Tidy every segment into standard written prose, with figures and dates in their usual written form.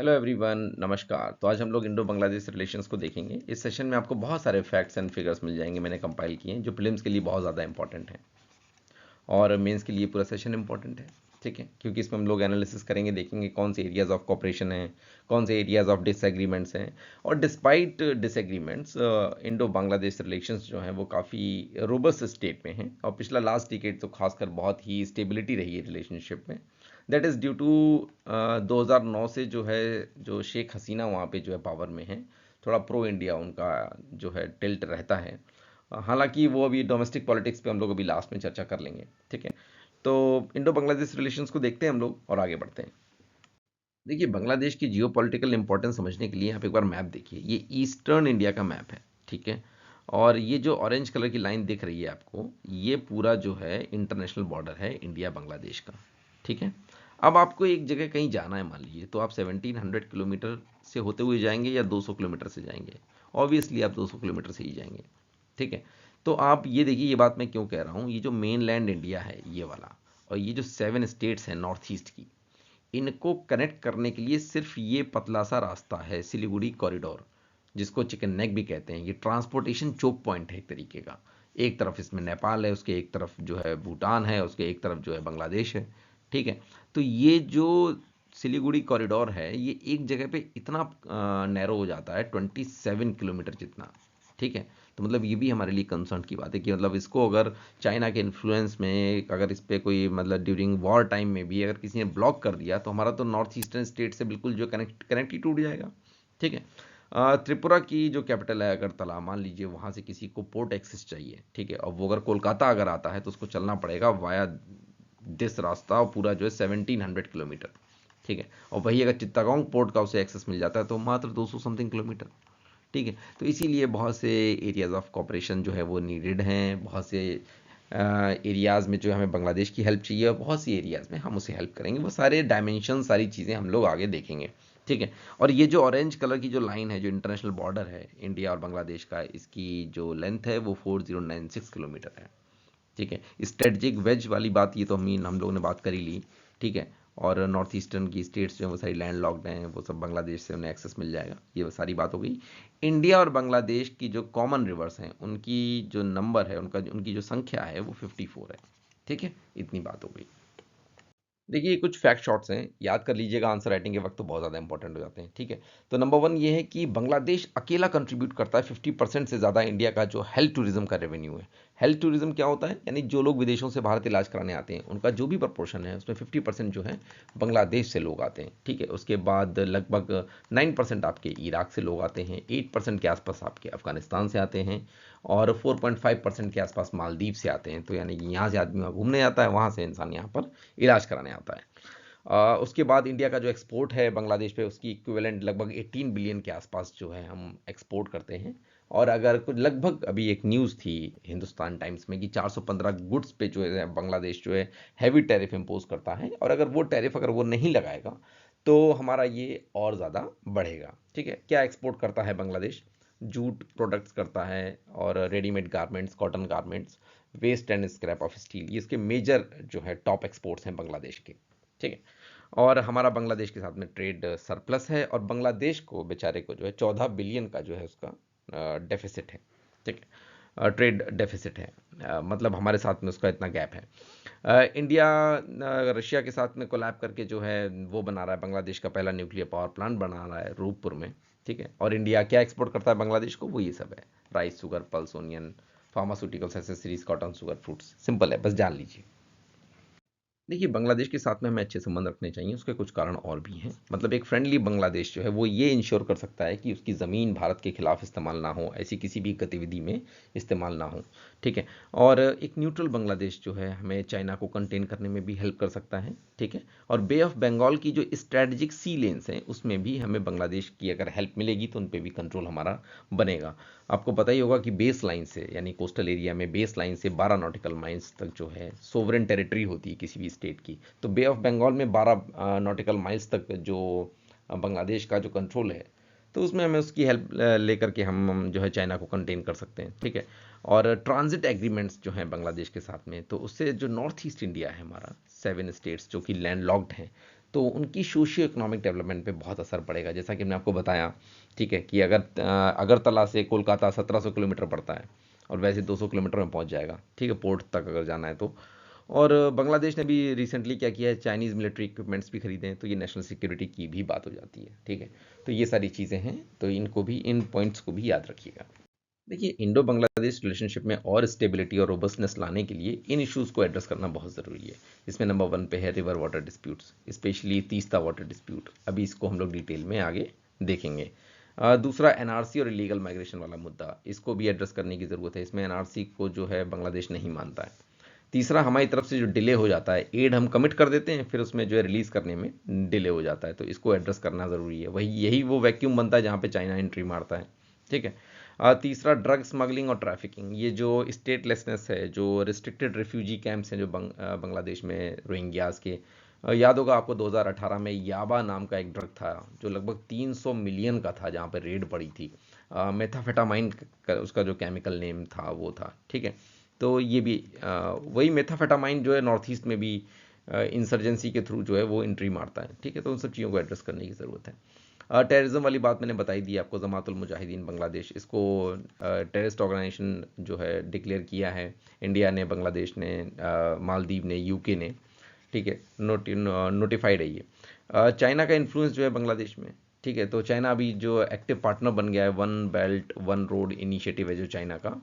Hello everyone, नमस्कार। तो आज हम लोग इंडो बांग्लादेश रिलेशंस को देखेंगे। इस सेशन में आपको बहुत सारे फैक्ट्स एंड फिगर्स मिल जाएंगे, मैंने कंपाइल किए हैं जो प्रीलिम्स के लिए बहुत ज़्यादा इंपॉर्टेंट हैं और मेंस के लिए पूरा सेशन इंपॉर्टेंट है। ठीक है, क्योंकि इसमें हम लोग एनालिसिस करेंगे, देखेंगे कौन से एरियाज ऑफ कॉपरेशन हैं, कौन से एरियाज ऑफ डिसएग्रीमेंट्स हैं। और despite disagreements Indo Bangladesh relations जो हैं वो काफ़ी रोबस्ट स्टेट में हैं और पिछला लास्ट डिकेड तो खासकर बहुत ही स्टेबिलिटी रही है रिलेशनशिप में। दैट इज़ ड्यू टू 2009 से जो है, जो शेख हसीना वहाँ पे जो है पावर में है, थोड़ा प्रो इंडिया उनका जो है टिल्ट रहता है। हालांकि वो अभी डोमेस्टिक पॉलिटिक्स पे हम लोग अभी लास्ट में चर्चा कर लेंगे। ठीक है, तो इंडो बांग्लादेश रिलेशंस को देखते हैं हम लोग और आगे बढ़ते हैं। देखिए, बांग्लादेश की जियो पॉलिटिकल इंपॉर्टेंस समझने के लिए आप एक बार मैप देखिए। ये ईस्टर्न इंडिया का मैप है। ठीक है, और ये जो ऑरेंज कलर की लाइन दिख रही है आपको, ये पूरा जो है इंटरनेशनल बॉर्डर है इंडिया बांग्लादेश का। ठीक है, अब आपको एक जगह कहीं जाना है, मान लीजिए, तो आप 1700 किलोमीटर से होते हुए जाएंगे या 200 किलोमीटर से जाएंगे। ऑब्वियसली आप 200 किलोमीटर से ही जाएंगे। ठीक है, तो आप ये देखिए, ये बात मैं क्यों कह रहा हूँ। ये जो मेन लैंड इंडिया है ये वाला, और ये जो 7 स्टेट्स हैं नॉर्थ ईस्ट की, इनको कनेक्ट करने के लिए सिर्फ ये पतला सा रास्ता है, सिलीगुड़ी कॉरिडोर, जिसको चिकन नेक भी कहते हैं। ये ट्रांसपोर्टेशन चोक पॉइंट है एक तरीके का। एक तरफ इसमें नेपाल है, उसके एक तरफ जो है भूटान है, उसके एक तरफ जो है बांग्लादेश है। ठीक है, तो ये जो सिलीगुड़ी कॉरिडोर है, ये एक जगह पे इतना नैरो हो जाता है, 27 किलोमीटर जितना। ठीक है, तो मतलब ये भी हमारे लिए कंसर्न की बात है कि मतलब इसको अगर चाइना के इन्फ्लुएंस में, अगर इस पे कोई मतलब ड्यूरिंग वॉर टाइम में भी अगर किसी ने ब्लॉक कर दिया, तो हमारा तो नॉर्थ ईस्टर्न स्टेट से बिल्कुल जो कनेक्ट ही टूट जाएगा। ठीक है, त्रिपुरा की जो कैपिटल है अगरतला, मान लीजिए, वहाँ से किसी को पोर्ट एक्सेस चाहिए। ठीक है, और वो अगर कोलकाता अगर आता है तो उसको चलना पड़ेगा वाया दिस रास्ता, और पूरा जो है 1700 किलोमीटर। ठीक है, और वही अगर चित्तागोंग पोर्ट का उसे एक्सेस मिल जाता है तो मात्र 200 समथिंग किलोमीटर। ठीक है, तो इसीलिए बहुत से एरियाज ऑफ कॉपरेशन जो है वो नीडेड हैं। बहुत से एरियाज़ में जो हमें बांग्लादेश की हेल्प चाहिए, और बहुत सी एरियाज़ में हम उसे हेल्प करेंगे। वो सारे डायमेंशन, सारी चीज़ें हम लोग आगे देखेंगे। ठीक है, और ये जो ऑरेंज कलर की जो लाइन है, जो इंटरनेशनल बॉर्डर है इंडिया और बांग्लादेश का, इसकी जो लेंथ है वो 4096 किलोमीटर है। ठीक है, स्ट्रेटजिक वेज वाली बात ये तो हम लोगों ने बात कर ही ली। ठीक है, और नॉर्थ ईस्टर्न की स्टेट्स जो हैं वो सारी लैंड लॉक्ड हैं, वो सब बांग्लादेश से उन्हें एक्सेस मिल जाएगा। ये सारी बात हो गई। इंडिया और बांग्लादेश की जो कॉमन रिवर्स हैं, उनकी जो नंबर है, उनकी जो संख्या है वो 54 है। ठीक है, इतनी बात हो गई। देखिए, कुछ फैक्ट शॉट्स हैं, याद कर लीजिएगा, आंसर राइटिंग के वक्त तो बहुत ज़्यादा इंपॉर्टेंट हो जाते हैं। ठीक है, तो नंबर वन ये है कि बांग्लादेश अकेला कंट्रीब्यूट करता है 50% से ज़्यादा इंडिया का जो हेल्थ टूरिज्म का रेवेन्यू है। हेल्थ टूरिज्म क्या होता है? यानी जो लोग विदेशों से भारत इलाज कराने आते हैं, उनका जो भी प्रपोर्शन है उसमें 50% जो है बांग्लादेश से लोग आते हैं। ठीक है, उसके बाद लगभग 9% आपके इराक से लोग आते हैं, 8% के आसपास आपके अफगानिस्तान से आते हैं, और 4.5% के आसपास मालदीव से आते हैं। तो यानी कि यहाँ से आदमी वहाँ घूमने आता है, वहाँ से इंसान यहाँ पर इलाज कराने आता है। उसके बाद इंडिया का जो एक्सपोर्ट है बांग्लादेश पे, उसकी इक्विवेलेंट लगभग 18 बिलियन के आसपास जो है हम एक्सपोर्ट करते हैं। और अगर कुछ लगभग, अभी एक न्यूज़ थी हिंदुस्तान टाइम्स में कि 415 गुड्स पे जो है बांग्लादेश जो है हैवी टैरिफ इम्पोज करता है, और अगर वो टैरिफ अगर वो नहीं लगाएगा तो हमारा ये और ज़्यादा बढ़ेगा। ठीक है, क्या एक्सपोर्ट करता है बांग्लादेश? जूट प्रोडक्ट्स करता है, और readymade garments, cotton garments, waste and scrap of steel, ये इसके मेजर जो है टॉप एक्सपोर्ट्स हैं बांग्लादेश के। ठीक है, और हमारा बांग्लादेश के साथ में ट्रेड सरप्लस है, और बांग्लादेश को बेचारे को जो है 14 बिलियन का जो है उसका डेफिसिट है। ठीक है, ट्रेड डेफिसिट है। मतलब हमारे साथ में उसका इतना गैप है। इंडिया रशिया के साथ में कोलैब करके जो है वो बना रहा है, बांग्लादेश का पहला न्यूक्लियर पावर प्लांट बना रहा है रूपपुर में। ठीक है, और इंडिया क्या एक्सपोर्ट करता है बांग्लादेश को? वो ये सब है, rice, sugar, pulse, onion, pharmaceuticals, accessories, cotton, sugar, fruits. Simple है, बस जान लीजिए। देखिए, बांग्लादेश के साथ में हमें अच्छे संबंध रखने चाहिए, उसके कुछ कारण और भी हैं। मतलब एक फ्रेंडली बांग्लादेश जो है वो ये इंश्योर कर सकता है कि उसकी ज़मीन भारत के खिलाफ इस्तेमाल ना हो, ऐसी किसी भी गतिविधि में इस्तेमाल ना हो। ठीक है, और एक न्यूट्रल बांग्लादेश जो है हमें चाइना को कंटेन करने में भी हेल्प कर सकता है। ठीक है, और बे ऑफ बंगाल की जो स्ट्रेटजिक सी लेन्स हैं, उसमें भी हमें बांग्लादेश की अगर हेल्प मिलेगी तो उन पर भी कंट्रोल हमारा बनेगा। आपको पता ही होगा कि बेस लाइन से, यानी कोस्टल एरिया में बेस लाइन से 12 नॉटिकल माइल्स तक जो है सोवरेन टेरिटरी होती है किसी भी स्टेट की। तो बे ऑफ बंगाल में 12 नॉटिकल माइल्स तक जो बांग्लादेश का जो कंट्रोल है, तो उसमें हमें उसकी हेल्प लेकर के हम जो है चाइना को कंटेन कर सकते हैं। ठीक है, और ट्रांजिट एग्रीमेंट्स जो हैं बांग्लादेश के साथ में, तो उससे जो नॉर्थ ईस्ट इंडिया है हमारा, 7 स्टेट्स जो कि लैंड लॉक्ड हैं, तो उनकी सोशियो इकोनॉमिक डेवलपमेंट पे बहुत असर पड़ेगा। जैसा कि मैंने आपको बताया, ठीक है, कि अगर अगरतला से कोलकाता 1700 किलोमीटर पड़ता है और वैसे 200 किलोमीटर में पहुंच जाएगा, ठीक है, पोर्ट तक अगर जाना है तो। और बांग्लादेश ने भी रिसेंटली क्या किया है, चाइनीज़ मिलिट्री इक्विपमेंट्स भी खरीदे हैं, तो ये नेशनल सिक्योरिटी की भी बात हो जाती है, ठीक है। तो ये सारी चीज़ें हैं, तो इनको भी, इन पॉइंट्स को भी याद रखिएगा। देखिए, इंडो बांग्लादेश रिलेशनशिप में और स्टेबिलिटी और रोबस्टनेस लाने के लिए इन इश्यूज़ को एड्रेस करना बहुत ज़रूरी है। इसमें नंबर 1 पे है river water disputes, specially Teesta water dispute. अभी इसको हम लोग डिटेल में आगे देखेंगे। दूसरा एनआरसी और इलीगल माइग्रेशन वाला मुद्दा, इसको भी एड्रेस करने की ज़रूरत है। इसमें एनआरसी को जो है बांग्लादेश नहीं मानता है। तीसरा, हमारी तरफ से जो डिले हो जाता है, एड हम कमिट कर देते हैं, फिर उसमें जो है रिलीज़ करने में डिले हो जाता है, तो इसको एड्रेस करना ज़रूरी है। वही यही वो वैक्यूम बनता है जहाँ पे चाइना एंट्री मारता है, ठीक है। तीसरा, ड्रग स्मगलिंग और ट्रैफिकिंग। ये जो स्टेटलेसनेस है, जो रिस्ट्रिक्टेड रिफ्यूजी कैंप्स हैं जो बांग्लादेश में रोहिंग्यास के, याद होगा आपको 2018 में याबा नाम का एक ड्रग था जो लगभग 300 मिलियन का था, जहाँ पर रेड पड़ी थी। मेथाफेटामाइन उसका जो केमिकल नेम था वो था, ठीक है। तो ये भी वही मेथाफेटामाइन जो है नॉर्थ ईस्ट में भी इंसर्जेंसी के थ्रू जो है वो एंट्री मारता है, ठीक है। तो उन सब चीज़ों को एड्रेस करने की ज़रूरत है। टेररिज्म वाली बात मैंने बताई दी आपको, जमातुल मुजाहिदीन बांग्लादेश, इसको टेररिस्ट ऑर्गेनाइजेशन जो है डिक्लेयर किया है इंडिया ने, बांग्लादेश ने, मालदीव ने, यूके ने, ठीक है, नोटिफाइड है ये। चाइना का इन्फ्लुएंस जो है बांग्लादेश में, ठीक है, तो चाइना अभी जो एक्टिव पार्टनर बन गया है, one belt one road initiative है जो चाइना का,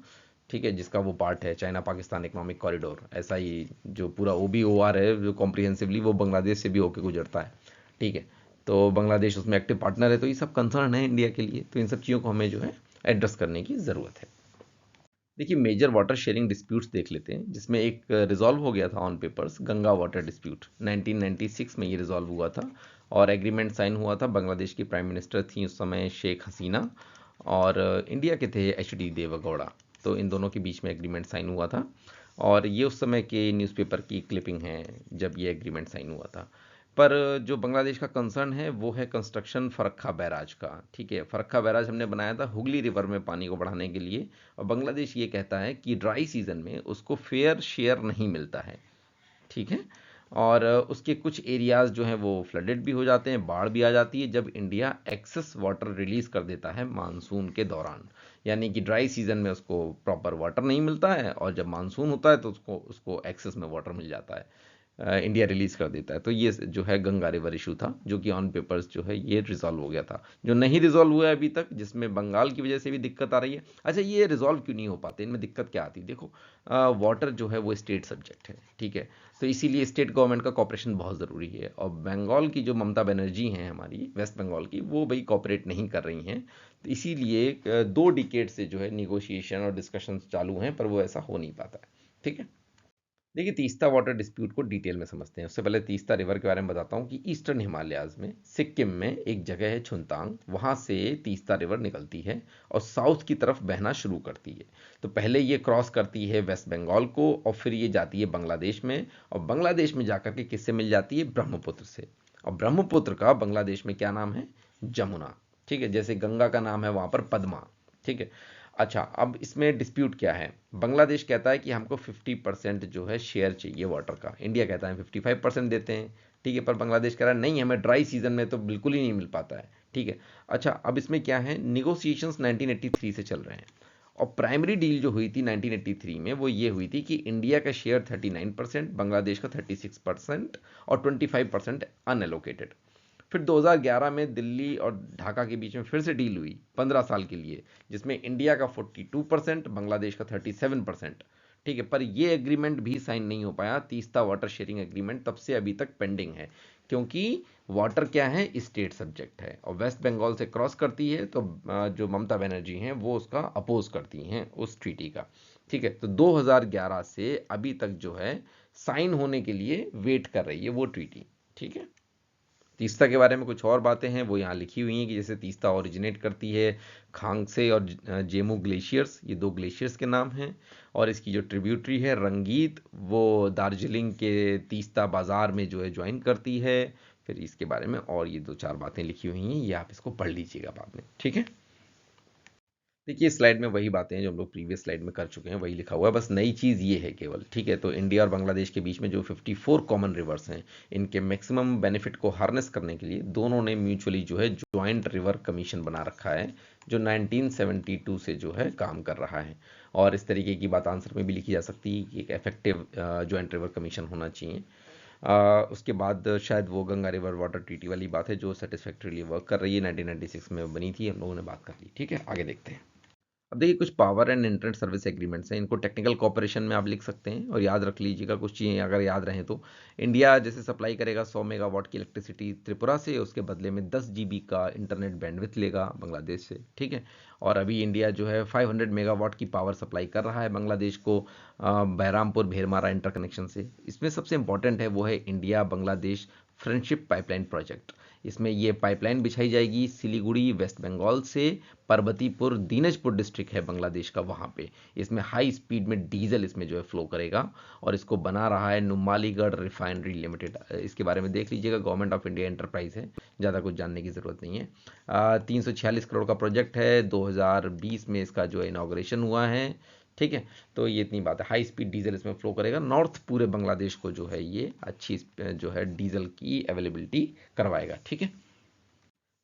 ठीक है, जिसका वो पार्ट है चाइना पाकिस्तान इकोनॉमिक कॉरिडोर। ऐसा ही जो पूरा OBOR है जो कॉम्प्रिहेंसिवली, वो बांग्लादेश से भी होकर गुजरता है, ठीक है। तो बांग्लादेश उसमें एक्टिव पार्टनर है, तो ये सब कंसर्न है इंडिया के लिए, तो इन सब चीज़ों को हमें जो है एड्रेस करने की ज़रूरत है। देखिए, मेजर वाटर शेयरिंग डिस्प्यूट्स देख लेते हैं, जिसमें एक रिजॉल्व हो गया था on papers, Ganga water dispute 1996 में ये रिजॉल्व हुआ था, और एग्रीमेंट साइन हुआ था। बांग्लादेश की प्राइम मिनिस्टर थी उस समय शेख हसीना, और इंडिया के थे HD देवेगौड़ा। तो इन दोनों के बीच में एग्रीमेंट साइन हुआ था, और ये उस समय के न्यूज़पेपर की क्लिपिंग है जब ये एग्रीमेंट साइन हुआ था। पर जो बांग्लादेश का कंसर्न है वो है कंस्ट्रक्शन फरक्का बैराज का, ठीक है। फरक्का बैराज हमने बनाया था हुगली रिवर में पानी को बढ़ाने के लिए, और बांग्लादेश ये कहता है कि ड्राई सीजन में उसको फेयर शेयर नहीं मिलता है, ठीक है। और उसके कुछ एरियाज जो हैं वो फ्लडेड भी हो जाते हैं, बाढ़ भी आ जाती है जब इंडिया एक्सेस वाटर रिलीज कर देता है मानसून के दौरान। यानी कि ड्राई सीजन में उसको प्रॉपर वाटर नहीं मिलता है, और जब मानसून होता है तो उसको उसको एक्सेस में वाटर मिल जाता है, इंडिया रिलीज कर देता है। तो ये जो है गंगा रिवर इशू था, जो कि ऑन पेपर्स जो है ये रिजॉल्व हो गया था। जो नहीं रिजॉल्व हुआ है अभी तक, जिसमें बंगाल की वजह से भी दिक्कत आ रही है। अच्छा, ये रिजॉल्व क्यों नहीं हो पाते, इनमें दिक्कत क्या आती है? देखो, वाटर जो है वो स्टेट सब्जेक्ट है, ठीक है। तो इसीलिए स्टेट गवर्नमेंट का कॉपरेशन बहुत ज़रूरी है, और बंगाल की जो ममता बनर्जी हैं हमारी, वेस्ट बंगाल की, वो भाई कॉपरेट नहीं कर रही हैं। तो इसीलिए 2 डिकेड से जो है निगोशिएशन और डिस्कशन चालू हैं, पर वो ऐसा हो नहीं पाता है, ठीक है। देखिए, तीस्ता वाटर डिस्प्यूट को डिटेल में समझते हैं। उससे पहले तीस्ता रिवर के बारे में बताता हूँ कि ईस्टर्न हिमालयाज में सिक्किम में एक जगह है छुनतांग, वहाँ से तीस्ता रिवर निकलती है और साउथ की तरफ बहना शुरू करती है। तो पहले ये क्रॉस करती है वेस्ट बंगाल को, और फिर ये जाती है बांग्लादेश में, और बांग्लादेश में जाकर के किससे मिल जाती है? ब्रह्मपुत्र से। और ब्रह्मपुत्र का बांग्लादेश में क्या नाम है? जमुना, ठीक है। जैसे गंगा का नाम है वहाँ पर पद्मा, ठीक है। अच्छा, अब इसमें डिस्प्यूट क्या है? बांग्लादेश कहता है कि हमको 50% जो है शेयर चाहिए वाटर का, इंडिया कहता है 55% देते हैं, ठीक है। पर बांग्लादेश कह रहा है नहीं, हमें ड्राई सीजन में तो बिल्कुल ही नहीं मिल पाता है, ठीक है। अच्छा, अब इसमें क्या है, निगोसिएशंस 1983 से चल रहे हैं, और प्राइमरी डील जो हुई थी 1983 में वो ये हुई थी कि इंडिया का शेयर 39%, बांग्लादेश का 36% और 25% अनएलोकेटेड। फिर 2011 में दिल्ली और ढाका के बीच में फिर से डील हुई 15 साल के लिए, जिसमें इंडिया का 42%, बांग्लादेश का 37%, ठीक है। पर ये एग्रीमेंट भी साइन नहीं हो पाया, तीस्ता वाटर शेयरिंग एग्रीमेंट तब से अभी तक पेंडिंग है, क्योंकि वाटर क्या है? स्टेट सब्जेक्ट है, और वेस्ट बंगाल से क्रॉस करती है, तो जो ममता बनर्जी हैं वो उसका अपोज करती हैं उस ट्रीटी का, ठीक है। तो 2011 से अभी तक जो है साइन होने के लिए वेट कर रही है वो ट्रीटी, ठीक है। तीस्ता के बारे में कुछ और बातें हैं वो यहाँ लिखी हुई हैं, कि जैसे तीस्ता ओरिजिनेट करती है खांगसे और जेमू ग्लेशियर्स, ये 2 ग्लेशियर्स के नाम हैं। और इसकी जो ट्रिब्यूटरी है रंगीत, वो दार्जिलिंग के तीस्ता बाज़ार में जो है ज्वाइन करती है। फिर इसके बारे में और ये 2-4 बातें लिखी हुई हैं, ये आप इसको पढ़ लीजिएगा बाद में, ठीक है। देखिए स्लाइड में वही बातें हैं जो हम लोग प्रीवियस स्लाइड में कर चुके हैं, वही लिखा हुआ है, बस नई चीज़ ये है केवल, ठीक है। तो इंडिया और बांग्लादेश के बीच में जो 54 कॉमन रिवर्स हैं, इनके मैक्सिमम बेनिफिट को हार्नेस करने के लिए दोनों ने म्यूचुअली जो है ज्वाइंट रिवर कमीशन बना रखा है, जो 1972 से जो है काम कर रहा है। और इस तरीके की बात आंसर में भी लिखी जा सकती है कि एक इफेक्टिव ज्वाइंट रिवर कमीशन होना चाहिए। उसके बाद शायद वो गंगा रिवर वाटर ट्रीटी वाली बात है जो सेटिस्फैक्टरीली वर्क कर रही है, 1996 में बनी थी, हम लोगों ने बात कर ली, ठीक है। आगे देखते हैं। अब देखिए कुछ power and internet service agreements हैं, इनको टेक्निकल कॉपरेशन में आप लिख सकते हैं और याद रख लीजिएगा कुछ चीज़ें अगर याद रहें तो। इंडिया जैसे सप्लाई करेगा 100 मेगावाट की इलेक्ट्रिसिटी त्रिपुरा से, उसके बदले में 10 जीबी का इंटरनेट बैंडविड्थ लेगा बांग्लादेश से, ठीक है। और अभी इंडिया जो है 500 मेगावाट की पावर सप्लाई कर रहा है बांग्लादेश को बहरामपुर भेरमारा इंटरकनेक्शन से। इसमें सबसे इंपॉर्टेंट है वो है India Bangladesh friendship pipeline project. इसमें ये पाइपलाइन बिछाई जाएगी सिलीगुड़ी वेस्ट बंगाल से, पर्वतीपुर दीनजपुर डिस्ट्रिक्ट है बांग्लादेश का, वहाँ पे इसमें हाई स्पीड में डीजल इसमें जो है फ्लो करेगा। और इसको बना रहा है नुमालीगढ़ रिफाइनरी लिमिटेड। इसके बारे में देख लीजिएगा, गवर्नमेंट ऑफ इंडिया एंटरप्राइज है, ज़्यादा कुछ जानने की ज़रूरत नहीं है। 346 करोड़ का प्रोजेक्ट है, 2020 में इसका जो है इनाग्रेशन हुआ है, ठीक है। तो ये इतनी बात है, हाई स्पीड डीजल इसमें फ्लो करेगा, नॉर्थ पूरे बांग्लादेश को जो है ये अच्छी जो है डीजल की अवेलेबिलिटी करवाएगा, ठीक है।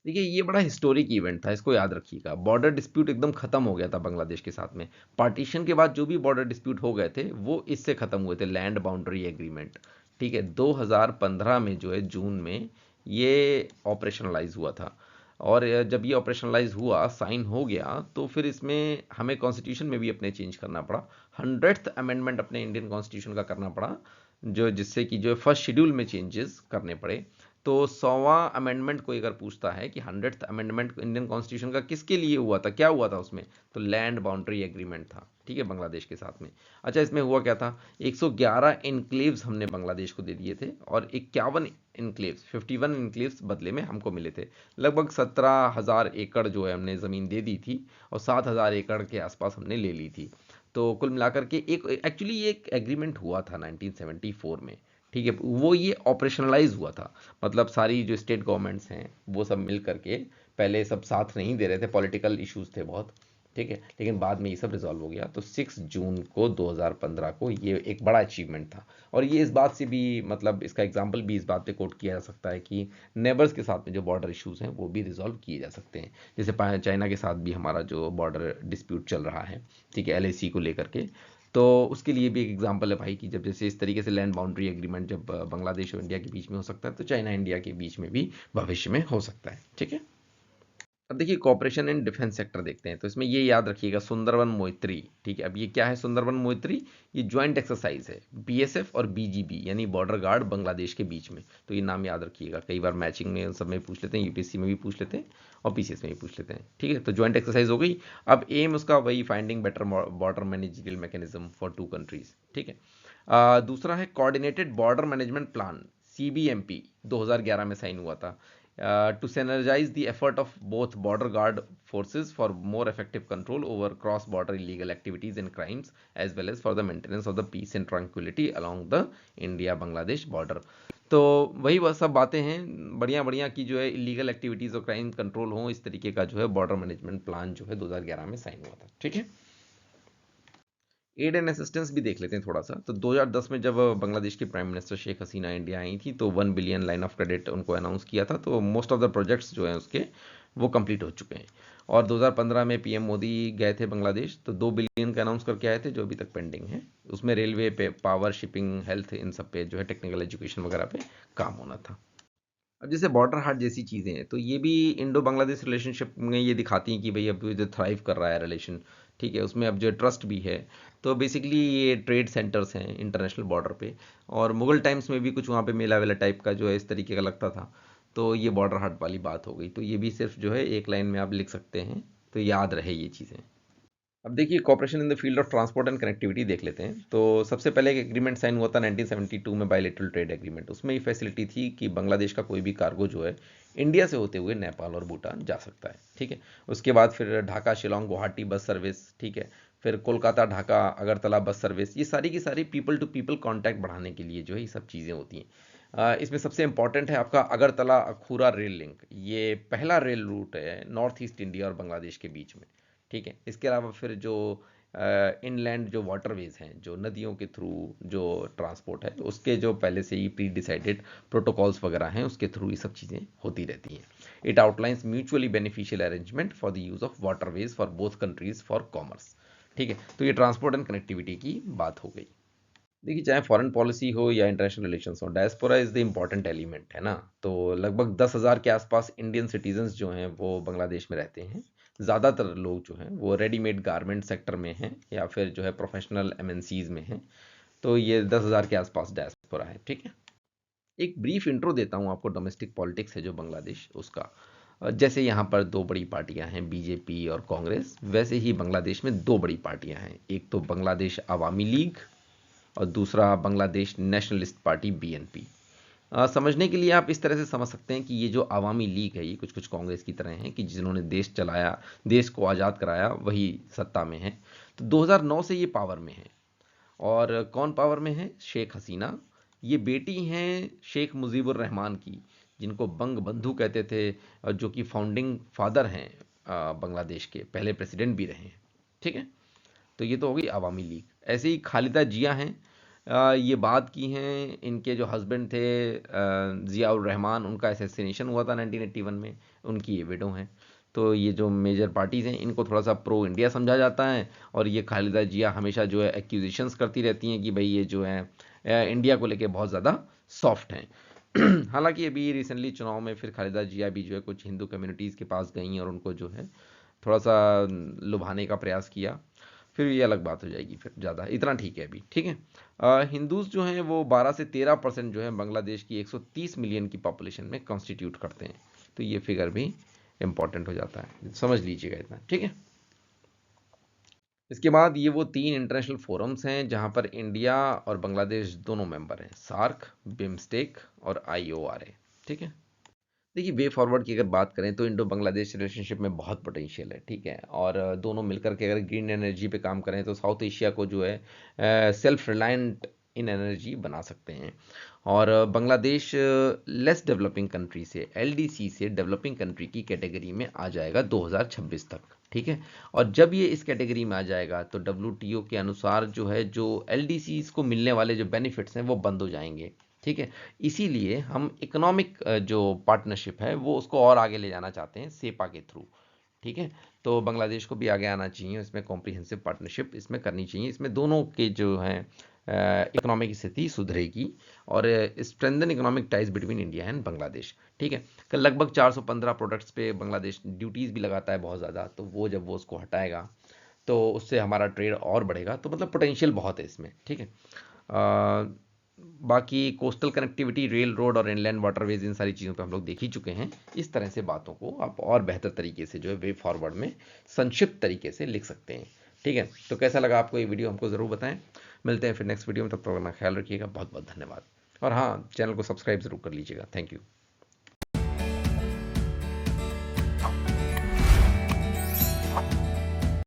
देखिए ये बड़ा हिस्टोरिक इवेंट था, इसको याद रखिएगा। बॉर्डर डिस्प्यूट एकदम खत्म हो गया था बांग्लादेश के साथ में। पार्टीशन के बाद जो भी बॉर्डर डिस्प्यूट हो गए थे वो इससे खत्म हुए थे, लैंड बाउंड्री एग्रीमेंट, ठीक है। 2015 में जो है जून में ये ऑपरेशनलाइज हुआ था। और जब ये ऑपरेशनलाइज हुआ, साइन हो गया, तो फिर इसमें हमें कॉन्स्टिट्यूशन में भी अपने चेंज करना पड़ा। 100th अमेंडमेंट अपने इंडियन कॉन्स्टिट्यूशन का करना पड़ा, जो जिससे कि जो फर्स्ट शेड्यूल में चेंजेस करने पड़े। तो 100वां अमेंडमेंट कोई अगर पूछता है कि 100th अमेंडमेंट इंडियन कॉन्स्टिट्यूशन का किसके लिए हुआ था, क्या हुआ था उसमें, तो लैंड बाउंड्री एग्रीमेंट था, ठीक है, बांग्लादेश के साथ में। अच्छा इसमें हुआ क्या था, 111 इनक्लेव्स हमने बांग्लादेश को दे दिए थे और 51 इनक्लेव्स, 51 इनक्लेव्स बदले में हमको मिले थे। लगभग 17,000 एकड़ जो है हमने ज़मीन दे दी थी और 7,000 एकड़ के आसपास हमने ले ली थी। तो कुल मिलाकर के एक एक्चुअली ये एक एग्रीमेंट हुआ था 1974 में, ठीक है। वो ये ऑपरेशनलाइज हुआ था, मतलब सारी जो स्टेट गवर्नमेंट्स हैं वो सब मिल करके, पहले सब साथ नहीं दे रहे थे, पॉलिटिकल इश्यूज थे बहुत, ठीक है, लेकिन बाद में ये सब रिजॉल्व हो गया। तो 6 जून को 2015 को ये एक बड़ा अचीवमेंट था। और ये इस बात से भी, मतलब इसका एग्जाम्पल भी इस बात पे कोट किया जा सकता है कि नेबर्स के साथ में जो बॉर्डर इश्यूज हैं वो भी रिजॉल्व किए जा सकते हैं। जैसे चाइना के साथ भी हमारा जो बॉर्डर डिस्प्यूट चल रहा है, ठीक है, एलएसी को लेकर के, तो उसके लिए भी एक एग्जांपल है भाई कि जब जैसे इस तरीके से लैंड बाउंड्री एग्रीमेंट जब बांग्लादेश और इंडिया के बीच में हो सकता है, तो चाइना इंडिया के बीच में भी भविष्य में हो सकता है, ठीक है। अब देखिए कॉपरेशन इन डिफेंस सेक्टर देखते हैं, तो इसमें ये याद रखिएगा सुंदरवन मैत्री, ठीक है। अब ये क्या है सुंदरवन मैत्री, ये ज्वाइंट एक्सरसाइज है बीएसएफ और बीजीबी यानी बॉर्डर गार्ड बांग्लादेश के बीच में। तो ये नाम याद रखिएगा, कई बार मैचिंग में सब में पूछ लेते हैं, यूपीएससी में भी पूछ लेते हैं और पीसीएस में भी पूछ लेते हैं, ठीक है। तो ज्वाइंट एक्सरसाइज हो गई। अब एम उसका वही finding better border managerial mechanism for 2 countries, ठीक है। दूसरा है कोऑर्डिनेटेड बॉर्डर मैनेजमेंट प्लान, सीबीएमपी, 2011 में साइन हुआ था, to synergize the effort of both border guard forces for more effective control over cross-border illegal activities and crimes, as well as for the maintenance of the peace and tranquility along the India-Bangladesh border। तो वही वह सब बातें हैं बढ़िया बढ़िया कि जो है इलीगल एक्टिविटीज़ और क्राइम कंट्रोल हो, इस तरीके का जो है बॉर्डर मैनेजमेंट प्लान जो है 2011 में साइन हुआ था, ठीक है। एड एंड असिस्टेंस भी देख लेते हैं थोड़ा सा। तो 2010 में जब बांग्लादेश की prime minister Sheikh Hasina India आई थी, तो 1 बिलियन लाइन ऑफ क्रेडिट उनको अनाउंस किया था। तो मोस्ट ऑफ द प्रोजेक्ट्स जो हैं उसके वो कंप्लीट हो चुके हैं। और 2015 में पीएम मोदी गए थे बांग्लादेश, तो 2 बिलियन का अनाउंस करके आए थे, जो अभी तक पेंडिंग है। उसमें रेलवे पे, पावर, शिपिंग, हेल्थ, इन सब पे जो है टेक्निकल एजुकेशन वगैरह पे काम होना था। अब जैसे बॉर्डर हाट जैसी चीज़ें हैं, तो ये भी इंडो बांग्लादेश रिलेशनशिप में ये दिखाती हैं कि भाई अब जो थ्राइव कर रहा है रिलेशन, ठीक है, उसमें अब जो ट्रस्ट भी है। तो बेसिकली ये ट्रेड सेंटर्स हैं इंटरनेशनल बॉर्डर पे। और मुगल टाइम्स में भी कुछ वहाँ पे मेला वेला टाइप का जो है इस तरीके का लगता था। तो ये बॉर्डर हाट वाली बात हो गई, तो ये भी सिर्फ जो है एक लाइन में आप लिख सकते हैं, तो याद रहे ये चीज़ें। अब देखिए cooperation in the field of transport and connectivity देख लेते हैं। तो सबसे पहले एक एग्रीमेंट साइन हुआ था 1972 में, बायलैटरल ट्रेड एग्रीमेंट। उसमें ये फैसिलिटी थी कि बांग्लादेश का कोई भी कार्गो जो है इंडिया से होते हुए नेपाल और भूटान जा सकता है, ठीक है। उसके बाद फिर ढाका शिलोंग गुवाहाटी बस सर्विस, ठीक है। फिर कोलकाता ढाका अगरतला बस सर्विस, ये सारी की सारी पीपल टू पीपल कॉन्टैक्ट बढ़ाने के लिए जो है ये सब चीज़ें होती हैं। इसमें सबसे इंपॉर्टेंट है आपका अगरतला अखूरा रेल लिंक। ये पहला रेल रूट है नॉर्थ ईस्ट इंडिया और बांग्लादेश के बीच में, ठीक है। इसके अलावा फिर जो इनलैंड जो वाटरवेज हैं, जो नदियों के थ्रू जो ट्रांसपोर्ट है, उसके जो पहले से ही प्री डिसाइडेड प्रोटोकॉल्स वगैरह हैं, उसके थ्रू ये सब चीज़ें होती रहती हैं। It outlines mutually beneficial arrangement for the use of waterways for both countries for commerce. ठीक है, तो ये ट्रांसपोर्ट एंड कनेक्टिविटी की बात हो गई। देखिए, चाहे फॉरेन पॉलिसी हो या इंटरनेशनल रिलेशंस हो, diaspora is the important element, है ना। तो लगभग 10,000 के आसपास इंडियन सिटीजन्स जो हैं वो बांग्लादेश में रहते हैं। ज़्यादातर लोग जो हैं वो रेडीमेड गारमेंट सेक्टर में हैं या फिर जो है प्रोफेशनल एमएनसीज में हैं। तो ये 10,000 के आसपास डायस्पोरा है। ठीक है, एक ब्रीफ इंट्रो देता हूँ आपको, डोमेस्टिक पॉलिटिक्स है जो बांग्लादेश उसका। जैसे यहाँ पर दो बड़ी पार्टियां हैं, बीजेपी और कांग्रेस, वैसे ही बांग्लादेश में दो बड़ी पार्टियां हैं। एक तो बांग्लादेश अवामी लीग और दूसरा बांग्लादेश नेशनलिस्ट पार्टी बीएनपी। समझने के लिए आप इस तरह से समझ सकते हैं कि ये जो अवामी लीग है, ये कुछ कुछ कांग्रेस की तरह हैं कि जिन्होंने देश चलाया, देश को आज़ाद कराया, वही सत्ता में है। तो 2009 से ये पावर में है। और कौन पावर में है? शेख हसीना। ये बेटी हैं शेख मुजीबुर रहमान की, जिनको बंग बंधु कहते थे, और जो कि फाउंडिंग फादर हैं बांग्लादेश के, पहले प्रेसिडेंट भी रहे हैं। ठीक है, तो ये तो हो गई अवामी लीग। ऐसे ही खालिदा जिया हैं, ये बात की हैं, इनके जो हस्बैंड थे ज़ियाउर रहमान, उनका असैसिनेशन हुआ था 1981 में, उनकी ये विडो हैं। तो ये जो मेजर पार्टीज़ हैं, इनको थोड़ा सा प्रो इंडिया समझा जाता है, और ये खालिदा जिया हमेशा जो है एक्यूजेशंस करती रहती हैं कि भाई ये जो है इंडिया को लेके बहुत ज़्यादा सॉफ्ट हैं। हालांकि अभी रिसेंटली चुनाव में फिर खालिदा जिया भी जो है कुछ हिंदू कम्युनिटीज़ के पास गई और उनको जो है थोड़ा सा लुभाने का प्रयास किया। फिर ये अलग बात हो जाएगी, फिर ज़्यादा इतना ठीक है अभी। ठीक है, हिंदूज जो हैं वो 12 से 13% जो है बांग्लादेश की 130 मिलियन की पॉपुलेशन में कॉन्स्टिट्यूट करते हैं। तो ये फिगर भी इंपॉर्टेंट हो जाता है, समझ लीजिएगा इतना। ठीक है, इसके बाद ये वो 3 इंटरनेशनल फोरम्स हैं जहां पर इंडिया और बांग्लादेश दोनों मेंबर हैं, सार्क, बिम्स्टेक और IORA। ठीक है, देखिए, वे फॉरवर्ड की अगर बात करें तो इंडो बांग्लादेश रिलेशनशिप में बहुत पोटेंशियल है। ठीक है, और दोनों मिलकर के अगर ग्रीन एनर्जी पे काम करें तो साउथ एशिया को जो है सेल्फ रिलायंट इन एनर्जी बना सकते हैं। और बांग्लादेश लेस डेवलपिंग कंट्री से, LDC से डेवलपिंग कंट्री की कैटेगरी में आ जाएगा 2026 तक। ठीक है, और जब ये इस कैटेगरी में आ जाएगा तो WTO के अनुसार जो है, जो LDCs को मिलने वाले जो बेनिफिट्स हैं वो बंद हो जाएंगे। ठीक है, इसीलिए हम इकोनॉमिक जो पार्टनरशिप है वो उसको और आगे ले जाना चाहते हैं सेपा के थ्रू। ठीक है, तो बांग्लादेश को भी आगे आना चाहिए, इसमें कॉम्प्रिहेंसिव पार्टनरशिप इसमें करनी चाहिए। इसमें दोनों के जो हैं इकोनॉमिक स्थिति सुधरेगी और strengthen economic ties between India and Bangladesh. ठीक है, कल लगभग 415 प्रोडक्ट्स पे बांग्लादेश ड्यूटीज़ भी लगाता है बहुत ज़्यादा, तो वो जब वो उसको हटाएगा तो उससे हमारा ट्रेड और बढ़ेगा। तो मतलब पोटेंशियल बहुत है इसमें। ठीक है, बाकी कोस्टल कनेक्टिविटी, रेल, रोड और इनलैंड वाटरवेज, इन सारी चीज़ों पे हम लोग देख ही चुके हैं। इस तरह से बातों को आप और बेहतर तरीके से जो है वे फॉरवर्ड में संक्षिप्त तरीके से लिख सकते हैं। ठीक है, तो कैसा लगा आपको ये वीडियो, हमको ज़रूर बताएं। मिलते हैं फिर नेक्स्ट वीडियो में, तब तक अपना ख्याल रखिएगा। बहुत बहुत धन्यवाद। और हाँ, चैनल को सब्सक्राइब ज़रूर कर लीजिएगा। Thank you.